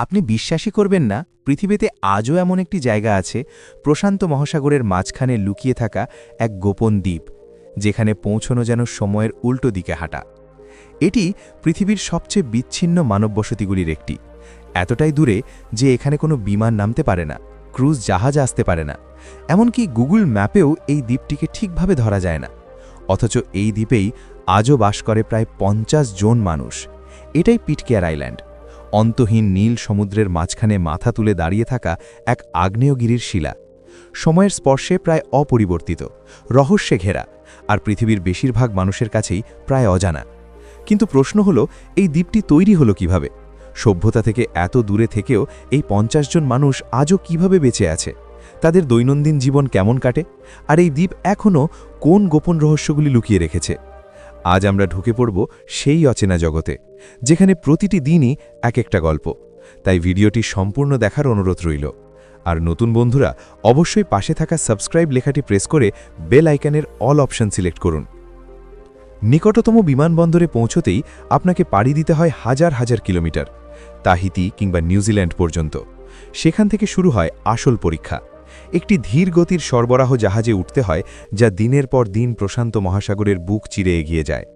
আপনি বিশ্বাসই করবেন না, পৃথিবীতে আজও এমন একটি জায়গা আছে, প্রশান্ত মহাসাগরের মাঝখানে লুকিয়ে থাকা এক গোপন দ্বীপ, যেখানে পৌঁছানো যেন সময়ের উল্টো দিকে হাঁটা। এটি পৃথিবীর সবচেয়ে বিচ্ছিন্ন মানববসতিগুলির একটি, এতটাই দূরে যে এখানে কোনো বিমান নামতে পারে না, ক্রুজ জাহাজ আসতে পারে না, এমনকি গুগল ম্যাপেও এই দ্বীপটিকে ঠিকভাবে ধরা যায় না। অথচ এই দ্বীপেই আজও বাস করে প্রায় 50 জন মানুষ। এটাই পিটকেয়ার আইল্যান্ড, অন্তহীন নীল সমুদ্রের মাঝখানে মাথা তুলে দাঁড়িয়ে থাকা এক আগ্নেয়গিরির শিলা, সময়ের স্পর্শে প্রায় অপরিবর্তিত, রহস্যে ঘেরা, আর পৃথিবীর বেশিরভাগ মানুষের কাছেই প্রায় অজানা। কিন্তু প্রশ্ন হলো, এই দ্বীপটি তৈরি হলো কিভাবে? সভ্যতা থেকে এত দূরে থেকেও এই 50 জন মানুষ আজও কিভাবে বেঁচে আছে? তাদের দৈনন্দিন জীবন কেমন কাটে? আর এই দ্বীপ এখনও কোন গোপন রহস্যগুলি লুকিয়ে রেখেছে? আজ আমরা ঢুকে পড়ব সেই অচেনা জগতে, যেখানে প্রতিটি দিনই এক একটা গল্প। তাই ভিডিওটি সম্পূর্ণ দেখার অনুরোধ রইল। আর নতুন বন্ধুরা অবশ্যই পাশে থাকা সাবস্ক্রাইব লেখাটি প্রেস করে বেল আইকনের অল অপশন সিলেক্ট করুন। নিকটতম বিমানবন্দরে পৌঁছতেই আপনাকে পাড়ি দিতে হয় হাজার হাজার কিলোমিটার, তাহিতি কিংবা নিউজিল্যান্ড পর্যন্ত। সেখান থেকে শুরু হয় আসল পরীক্ষা। একটি ধীর গতির সরবরাহ জাহাজে উঠতে হয়, যা দিনের পর দিন প্রশান্ত মহাসাগরের বুক চিরে এগিয়ে যায়।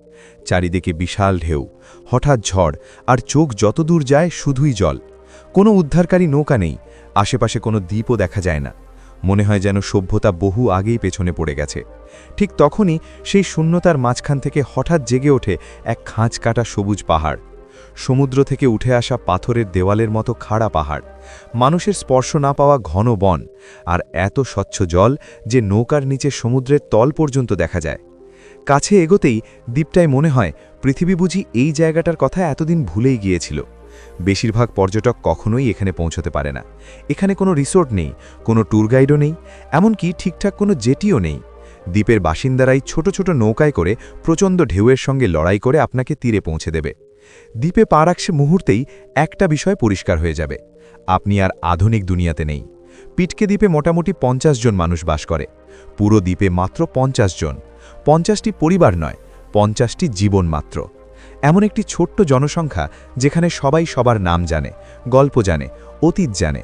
চারিদিকে বিশাল ঢেউ, হঠাৎ ঝড়, আর চোখ যতদূর যায় শুধুই জল। কোনো উদ্ধারকারী নৌকা নেই, আশেপাশে কোনো দ্বীপও দেখা যায় না। মনে হয় যেন সভ্যতা বহু আগেই পেছনে পড়ে গেছে। ঠিক তখনই সেই শূন্যতার মাঝখান থেকে হঠাৎ জেগে ওঠে এক খাঁজ কাটা সবুজ পাহাড়, সমুদ্র থেকে উঠে আসা পাথরের দেওয়ালের মতো খাড়া পাহাড়, মানুষের স্পর্শ না পাওয়া ঘন বন, আর এত স্বচ্ছ জল যে নৌকার নিচে সমুদ্রের তল পর্যন্ত দেখা যায়। কাছে এগোতেই দ্বীপটায় মনে হয় পৃথিবী বুঝি এই জায়গাটার কথা এতদিন ভুলেই গিয়েছিল। বেশিরভাগ পর্যটক কখনোই এখানে পৌঁছতে পারে না। এখানে কোনো রিসোর্ট নেই, কোনো ট্যুর গাইডও নেই, এমনকি ঠিকঠাক কোনো জেটিও নেই। দ্বীপের বাসিন্দারাই ছোট ছোট নৌকায় করে প্রচণ্ড ঢেউয়ের সঙ্গে লড়াই করে আপনাকে তীরে পৌঁছে দেবে। দ্বীপে পা রাখছে মুহূর্তেই একটা বিষয় পরিষ্কার হয়ে যাবে, আপনি আর আধুনিক দুনিয়াতে নেই। পিটকে দ্বীপে মোটামুটি 50 জন মানুষ বাস করে। পুরো দ্বীপে মাত্র 50 জন। 50টি পরিবার নয়, 50টি জীবন মাত্র। এমন একটি ছোট্ট জনসংখ্যা যেখানে সবাই সবার নাম জানে, গল্প জানে, অতীত জানে।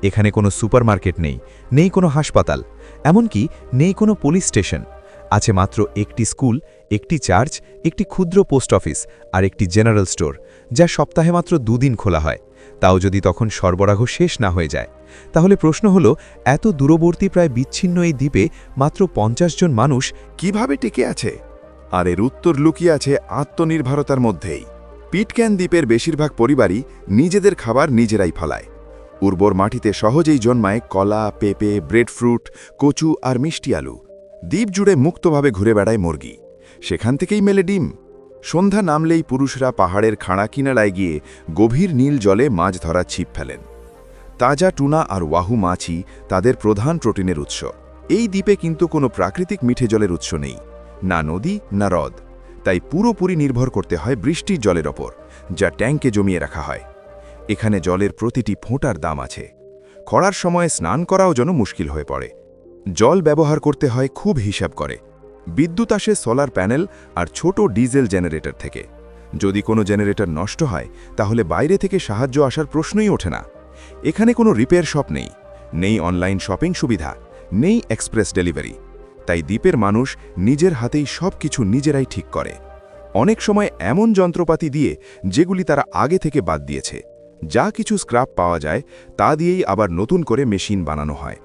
এখানে কোনো সুপারমার্কেট নেই, নেই কোনো হাসপাতাল, এমনকি নেই কোনো পুলিশ স্টেশন। আছে মাত্র একটি স্কুল, একটি চার্চ, একটি ক্ষুদ্র পোস্ট অফিস আর একটি জেনারেল স্টোর, যা সপ্তাহে মাত্র 2 দিন খোলা হয়, তাও যদি তখন সরবরাহ শেষ না হয়ে যায়। তাহলে প্রশ্ন হলো, এত দূরবর্তী প্রায় বিচ্ছিন্ন এই দ্বীপে মাত্র 50 জন মানুষ কিভাবে টিকে আছে? আর এর উত্তর লুকিয়ে আছে আত্মনির্ভরতার মধ্যেই। পিটক্যান দ্বীপের বেশিরভাগ পরিবারই নিজেদের খাবার নিজেরাই ফলায়। উর্বর মাটিতে সহজেই জন্মায় কলা, পেঁপে, ব্রেডফ্রুট, কচু আর মিষ্টি আলু। দ্বীপ জুড়ে মুক্তভাবে ঘুরে বেড়ায় মুরগি, সেখান থেকেই মেলে ডিম। সন্ধ্যা নামলেই পুরুষরা পাহাড়ের খাঁড়া কিনারায় গিয়ে গভীর নীল জলে মাছ ধরার ছিপ ফেলেন। তাজা টুনা আর ওয়াহু মাছই তাদের প্রধান প্রোটিনের উৎস। এই দ্বীপে কিন্তু কোনো প্রাকৃতিক মিঠে জলের উৎস নেই, না নদী না হ্রদ। তাই পুরোপুরি নির্ভর করতে হয় বৃষ্টির জলের ওপর, যা ট্যাঙ্কে জমিয়ে রাখা হয়। এখানে জলের প্রতিটি ফোঁটার দাম আছে। খরার সময়ে স্নান করাও যেন মুশকিল হয়ে পড়ে। জল ব্যবহার করতে হয় খুব হিসাব করে। বিদ্যুৎ আসে সোলার প্যানেল আর ছোট ডিজেল জেনারেটর থেকে। যদি কোনো জেনারেটর নষ্ট হয়, তাহলে বাইরে থেকে সাহায্য আসার প্রশ্নই ওঠে না। এখানে কোনো রিপেয়ার শপ নেই, নেই অনলাইন শপিং সুবিধা, নেই এক্সপ্রেস ডেলিভারি। তাই দ্বীপের মানুষ নিজের হাতেই সব কিছু নিজেরাই ঠিক করে। অনেক সময় এমন যন্ত্রপাতি দিয়ে যেগুলি তারা আগে থেকে বাদ দিয়েছে। যা কিছু স্ক্র্যাপ পাওয়া যায় তা দিয়েই আবার নতুন করে মেশিন বানানো হয়।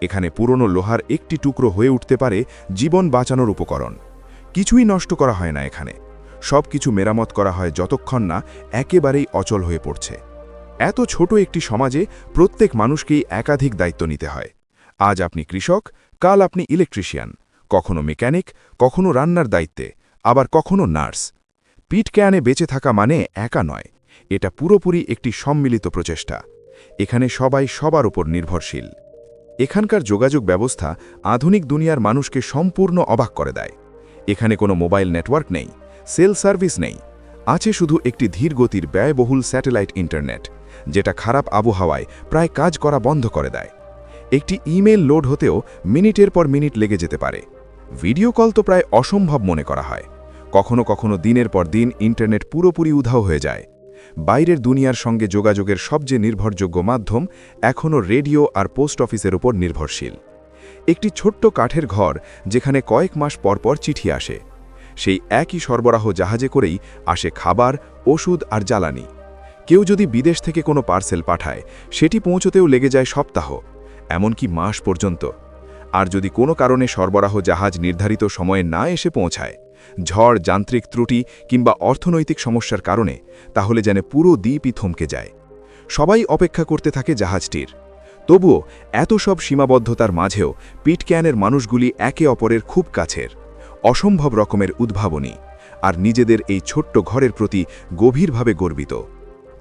এখানে পুরনো লোহার একটি টুকরো হয়ে উঠতে পারে জীবন বাঁচানোর উপকরণ। কিছুই নষ্ট করা হয় না এখানে। সব কিছু মেরামত করা হয় যতক্ষণ না একেবারেই অচল হয়ে পড়ছে। এত ছোট একটি সমাজে প্রত্যেক মানুষকেই একাধিক দায়িত্ব নিতে হয়। আজ আপনি কৃষক, কাল আপনি ইলেকট্রিশিয়ান, কখনো মেকানিক, কখনো রান্নার দায়িত্বে, আবার কখনো নার্স। পিটক্যানে বেঁচে থাকা মানে একা নয়, এটা পুরোপুরি একটি সম্মিলিত প্রচেষ্টা। এখানে সবাই সবার উপর নির্ভরশীল। এখানকার যোগাযোগ ব্যবস্থা আধুনিক দুনিয়ার মানুষকে সম্পূর্ণ অবাক করে দেয়। এখানে কোনো মোবাইল নেটওয়ার্ক নেই, সেল সার্ভিস নেই। আছে শুধু একটি ধীর গতির ব্যয়বহুল স্যাটেলাইট ইন্টারনেট, যেটা খারাপ আবহাওয়ায় প্রায় কাজ করা বন্ধ করে দেয়। একটি ইমেল লোড হতেও মিনিটের পর মিনিট লেগে যেতে পারে। ভিডিও কল তো প্রায় অসম্ভব মনে করা হয়। কখনো কখনো দিনের পর দিন ইন্টারনেট পুরোপুরি উধাও হয়ে যায়। বাইরের দুনিয়ার সঙ্গে যোগাযোগের সবচেয়ে নির্ভরযোগ্য মাধ্যম এখনও রেডিও আর পোস্ট অফিসের উপর নির্ভরশীল। একটি ছোট্ট কাঠের ঘর যেখানে কয়েক মাস পরপর চিঠি আসে। সেই একই সরবরাহ জাহাজে করেই আসে খাবার, ওষুধ আর জ্বালানি। কেউ যদি বিদেশ থেকে কোনো পার্সেল পাঠায়, সেটি পৌঁছতেও লেগে যায় সপ্তাহ, এমনকি মাস পর্যন্ত। আর যদি কোনো কারণে সরবরাহ জাহাজ নির্ধারিত সময়ে না এসে পৌঁছায়, ঝড়, যান্ত্রিক ত্রুটি কিংবা অর্থনৈতিক সমস্যার কারণে, তাহলে যেন পুরো দ্বীপই থমকে যায়। সবাই অপেক্ষা করতে থাকে জাহাজটির। তবুও এত সব সীমাবদ্ধতার মাঝেও পিটক্যানের মানুষগুলি একে অপরের খুব কাছের, অসম্ভব রকমের উদ্ভাবনী, আর নিজেদের এই ছোট্ট ঘরের প্রতি গভীরভাবে গর্বিত।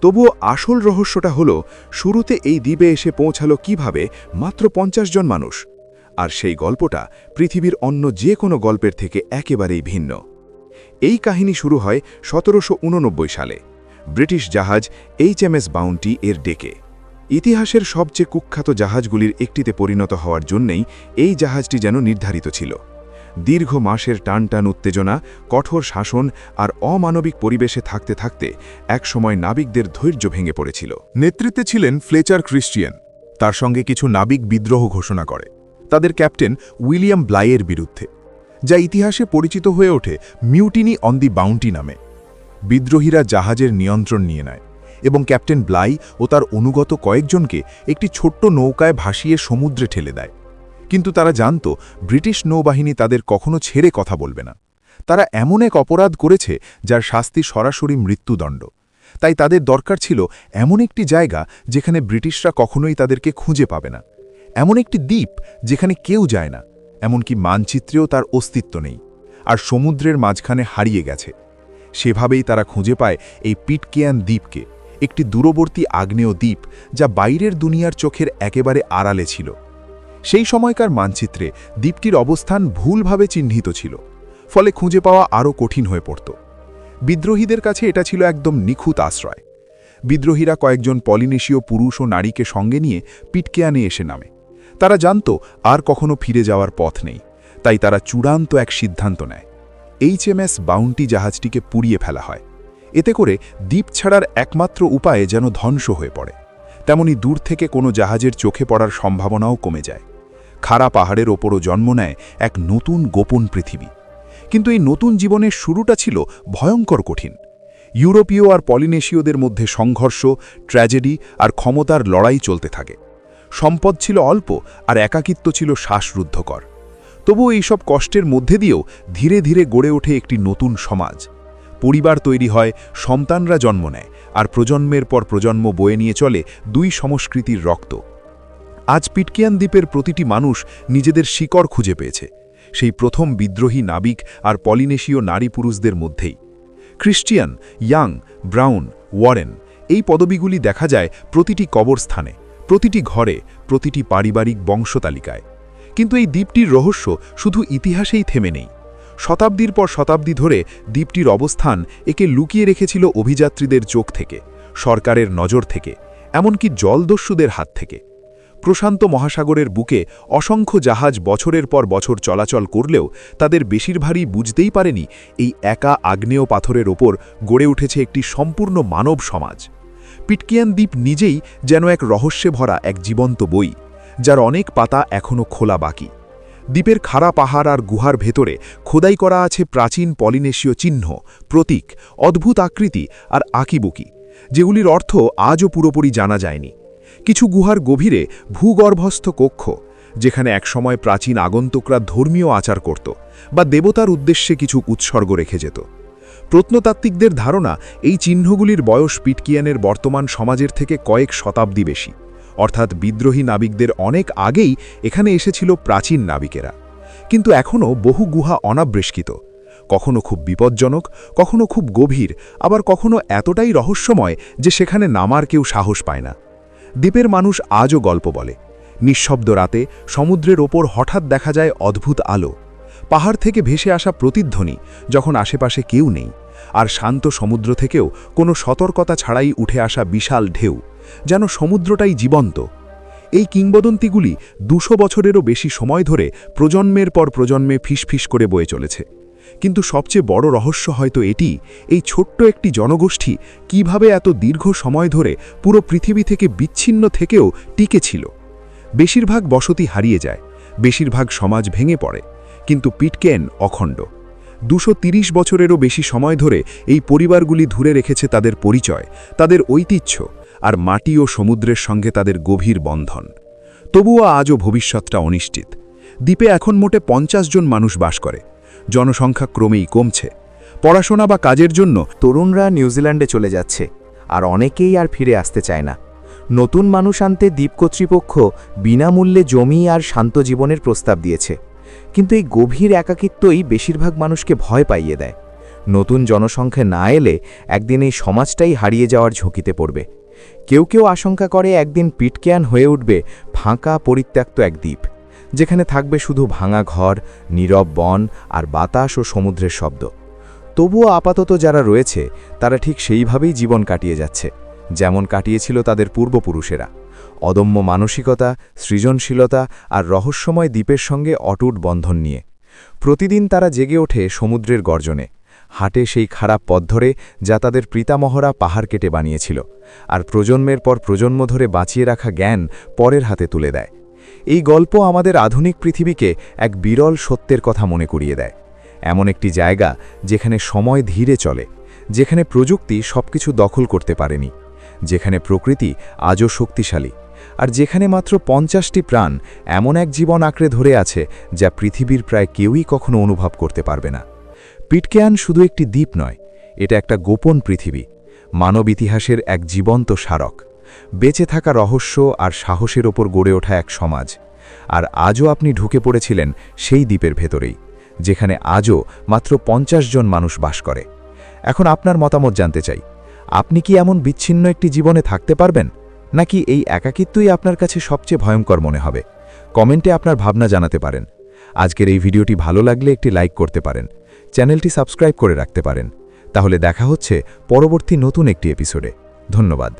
তবুও আসল রহস্যটা হলো, শুরুতে এই দ্বীপে এসে পৌঁছালো কিভাবে মাত্র 50 জন মানুষ। আর সেই গল্পটা পৃথিবীর অন্য যে কোনো গল্পের থেকে একেবারেই ভিন্ন। এই কাহিনী শুরু হয় 1789 সালে ব্রিটিশ জাহাজ HMS বাউন্টি এর ডেকে। ইতিহাসের সবচেয়ে কুখ্যাত জাহাজগুলির একটিতে পরিণত হওয়ার জন্যই এই জাহাজটি যেন নির্ধারিত ছিল। দীর্ঘ মাসের টানটান উত্তেজনা, কঠোর শাসন আর অমানবিক পরিবেশে থাকতে থাকতে একসময় নাবিকদের ধৈর্য ভেঙে পড়েছিল। নেতৃত্বে ছিলেন ফ্লেচার ক্রিশ্চিয়ান। তার সঙ্গে কিছু নাবিক বিদ্রোহ ঘোষণা করে তাদের ক্যাপ্টেন উইলিয়াম ব্লাইয়ের বিরুদ্ধে, যা ইতিহাসে পরিচিত হয়ে ওঠে মিউটিনি অন দি বাউন্টি নামে। বিদ্রোহীরা জাহাজের নিয়ন্ত্রণ নিয়ে নেয় এবং ক্যাপ্টেন ব্লাই ও তার অনুগত কয়েকজনকে একটি ছোট্ট নৌকায় ভাসিয়ে সমুদ্রে ঠেলে দেয়। কিন্তু তারা জানত ব্রিটিশ নৌবাহিনী তাদের কখনো ছেড়ে কথা বলবে না। তারা এমন এক অপরাধ করেছে যার শাস্তি সরাসরি মৃত্যুদণ্ড। তাই তাদের দরকার ছিল এমন একটি জায়গা যেখানে ব্রিটিশরা কখনোই তাদেরকে খুঁজে পাবে না, এমন একটি দ্বীপ যেখানে কেউ যায় না, এমনকি মানচিত্রেও তার অস্তিত্ব নেই, আর সমুদ্রের মাঝখানে হারিয়ে গেছে। সেভাবেই তারা খুঁজে পায় এই পিটকেয়ান দ্বীপকে, একটি দূরবর্তী আগ্নেয় দ্বীপ যা বাইরের দুনিয়ার চোখের একেবারে আড়ালে ছিল। সেই সময়কার মানচিত্রে দ্বীপটির অবস্থান ভুলভাবে চিহ্নিত ছিল, ফলে খুঁজে পাওয়া আরও কঠিন হয়ে পড়ত। বিদ্রোহীদের কাছে এটা ছিল একদম নিখুঁত আশ্রয়। বিদ্রোহীরা কয়েকজন পলিনেশীয় পুরুষ ও নারীকে সঙ্গে নিয়ে পিটকেয়ানে এসে নামে। তারা জানত আর কখনো ফিরে যাওয়ার পথ নেই, তাই তারা চূড়ান্ত এক সিদ্ধান্ত নেয়। HMS বাউন্টি জাহাজটিকে পুড়িয়ে ফেলা হয়। এতে করে দ্বীপ ছাড়ার একমাত্র উপায়ে যেন ধ্বংস হয়ে পড়ে। তেমনি দূর থেকে কোনো জাহাজের চোখে পড়ার সম্ভাবনাও কমে যায়। খাড়া পাহাড়ের ওপরও জন্ম নেয় এক নতুন গোপন পৃথিবী। কিন্তু এই নতুন জীবনের শুরুটা ছিল ভয়ঙ্কর কঠিন। ইউরোপীয় আর পলিনেশীয়দের মধ্যে সংঘর্ষ, ট্র্যাজেডি আর ক্ষমতার লড়াই চলতে থাকে। সম্পদ ছিল অল্প আর একাকিত্ব ছিল শ্বাসরুদ্ধকর। তবুও এইসব কষ্টের মধ্যে দিয়েও ধীরে ধীরে গড়ে ওঠে একটি নতুন সমাজ। পরিবার তৈরি হয়, সন্তানরা জন্ম নেয়, আর প্রজন্মের পর প্রজন্ম বয়ে নিয়ে চলে দুই সংস্কৃতির রক্ত। আজ পিটকেয়ান দ্বীপের প্রতিটি মানুষ নিজেদের শিকড় খুঁজে পেয়েছে, সেই প্রথম বিদ্রোহী নাবিক আর পলিনেশীয় নারী পুরুষদের মধ্যেই। ক্রিশ্চিয়ান, ইয়াং, ব্রাউন, ওয়ারেন, এই পদবিগুলি দেখা যায় প্রতিটি কবরস্থানে, প্রতিটি ঘরে, প্রতিটি পারিবারিক বংশতালিকায়। কিন্তু এই দ্বীপটির রহস্য শুধু ইতিহাসেই থেমে নেই। শতাব্দীর পর শতাব্দী ধরে দ্বীপটির অবস্থান একে লুকিয়ে রেখেছিল অভিযাত্রীদের চোখ থেকে, সরকারের নজর থেকে, এমনকি জলদস্যুদের হাত থেকে। প্রশান্ত মহাসাগরের বুকে অসংখ্য জাহাজ বছরের পর বছর চলাচল করলেও তাদের বেশিরভাগই বুঝতেই পারেনি এই একা আগ্নেয় পাথরের ওপর গড়ে উঠেছে একটি সম্পূর্ণ মানব সমাজ। পিটকেয়ান দ্বীপ নিজেই যেন এক রহস্যে ভরা এক জীবন্ত বই, যার অনেক পাতা এখনও খোলা বাকি। দ্বীপের খাড়া পাহাড় আর গুহার ভেতরে খোদাই করা আছে প্রাচীন পলিনেশীয় চিহ্ন, প্রতীক, অদ্ভুত আকৃতি আর আঁকিবুকি, যেগুলির অর্থ আজও পুরোপুরি জানা যায়নি। কিছু গুহার গভীরে ভূগর্ভস্থ কক্ষ, যেখানে একসময় প্রাচীন আগন্তুকরা ধর্মীয় আচার করত বা দেবতার উদ্দেশ্যে কিছু উৎসর্গ রেখে যেত। প্রত্নতাত্ত্বিকদের ধারণা এই চিহ্নগুলির বয়স পিটকেয়ানের বর্তমান সমাজের থেকে কয়েক শতাব্দী বেশি, অর্থাৎ বিদ্রোহী নাবিকদের অনেক আগেই এখানে এসেছিল প্রাচীন নাবিকেরা। কিন্তু এখনও বহু গুহা অনাবৃষ্কিত, কখনো খুব বিপজ্জনক, কখনো খুব গভীর, আবার কখনো এতটাই রহস্যময় যে সেখানে নামার কেউ সাহস পায় না। দ্বীপের মানুষ আজও গল্প বলে, নিঃশব্দ রাতে সমুদ্রের ওপর হঠাৎ দেখা যায় অদ্ভুত আলো, পাহাড় থেকে ভেসে আসা প্রতিধ্বনি যখন আশেপাশে কেউ নেই, আর শান্ত সমুদ্র থেকেও কোনো সতর্কতা ছাড়াই উঠে আসা বিশাল ঢেউ, যেন সমুদ্রটাই জীবন্ত। এই কিংবদন্তিগুলি 200 বছরেরও বেশি সময় ধরে প্রজন্মের পর প্রজন্মে ফিসফিস করে বয়ে চলেছে। কিন্তু সবচেয়ে বড় রহস্য হয়তো এটি, এই ছোট্ট একটি জনগোষ্ঠী কিভাবে এত দীর্ঘ সময় ধরে পুরো পৃথিবী থেকে বিচ্ছিন্ন থেকেও টিকে ছিল। বেশিরভাগ বসতি হারিয়ে যায়, বেশিরভাগ সমাজ ভেঙে পড়ে, কিন্তু পিটকেন অখণ্ড। 230 বছরেরও বেশি সময় ধরে এই পরিবারগুলি ধরে রেখেছে তাদের পরিচয়, তাদের ঐতিহ্য আর মাটি ও সমুদ্রের সঙ্গে তাদের গভীর বন্ধন। তবুও আজও ভবিষ্যৎটা অনিশ্চিত। দ্বীপে এখন মোটে 50 জন মানুষ বাস করে। জনসংখ্যা ক্রমেই কমছে। পড়াশোনা বা কাজের জন্য তরুণরা নিউজিল্যান্ডে চলে যাচ্ছে, আর অনেকেই আর ফিরে আসতে চায় না। নতুন মানুষ আনতে দ্বীপ কর্তৃপক্ষ বিনামূল্যে জমি আর শান্ত জীবনের প্রস্তাব দিয়েছে, কিন্তু এই গভীর একাকিত্বই বেশিরভাগ মানুষকে ভয় পাইয়ে দেয়। নতুন জনসংখ্যা না এলে একদিন এই সমাজটাই হারিয়ে যাওয়ার ঝুঁকিতে পড়বে। কেউ কেউ আশঙ্কা করে একদিন পিটকেন হয়ে উঠবে ফাঁকা পরিত্যক্ত এক দ্বীপ, যেখানে থাকবে শুধু ভাঙা ঘর, নীরব বন আর বাতাস ও সমুদ্রের শব্দ। তবুও আপাতত যারা রয়েছে তারা ঠিক সেইভাবেই জীবন কাটিয়ে যাচ্ছে, যেমন কাটিয়েছিল তাদের পূর্বপুরুষেরা। অদম্য মানসিকতা, সৃজনশীলতা আর রহস্যময় দ্বীপের সঙ্গে অটুট বন্ধন নিয়ে। প্রতিদিন তারা জেগে ওঠে সমুদ্রের গর্জনে, হাঁটে সেই খারাপ পথ ধরে যা তাদের পিতামহরা পাহাড় কেটে বানিয়েছিল, আর প্রজন্মের পর প্রজন্ম ধরে বাঁচিয়ে রাখা জ্ঞান পরের হাতে তুলে দেয়। এই গল্প আমাদের আধুনিক পৃথিবীকে এক বিরল সত্যের কথা মনে করিয়ে দেয়। এমন একটি জায়গা যেখানে সময় ধীরে চলে, যেখানে প্রযুক্তি সবকিছু দখল করতে পারেনি, যেখানে প্রকৃতি আজও শক্তিশালী, আর যেখানে মাত্র 50টি প্রাণ এমন এক জীবন আঁকড়ে ধরে আছে যা পৃথিবীর প্রায় কেউই কখনো অনুভব করতে পারবে না। পিটকেন শুধু একটি দ্বীপ নয়, এটা একটা গোপন পৃথিবী, মানব ইতিহাসের এক জীবন্ত স্মারক, বেঁচে থাকা রহস্য আর সাহসের ওপর গড়ে ওঠা এক সমাজ। আর আজও আপনি ঢুকে পড়েছিলেন সেই দ্বীপের ভেতরেই, যেখানে আজও মাত্র 50 জন মানুষ বাস করে। এখন আপনার মতামত জানতে চাই, আপনি কি এমন বিচ্ছিন্ন একটি জীবনে থাকতে পারবেন, নাকি এই একাকিত্বই আপনার কাছে সবচেয়ে ভয়ঙ্কর মনে হবে? কমেন্টে আপনার ভাবনা জানাতে পারেন। আজকের এই ভিডিওটি ভালো লাগলে একটি লাইক করতে পারেন, চ্যানেলটি সাবস্ক্রাইব করে রাখতে পারেন। তাহলে দেখা হচ্ছে পরবর্তী নতুন একটি এপিসোডে। ধন্যবাদ।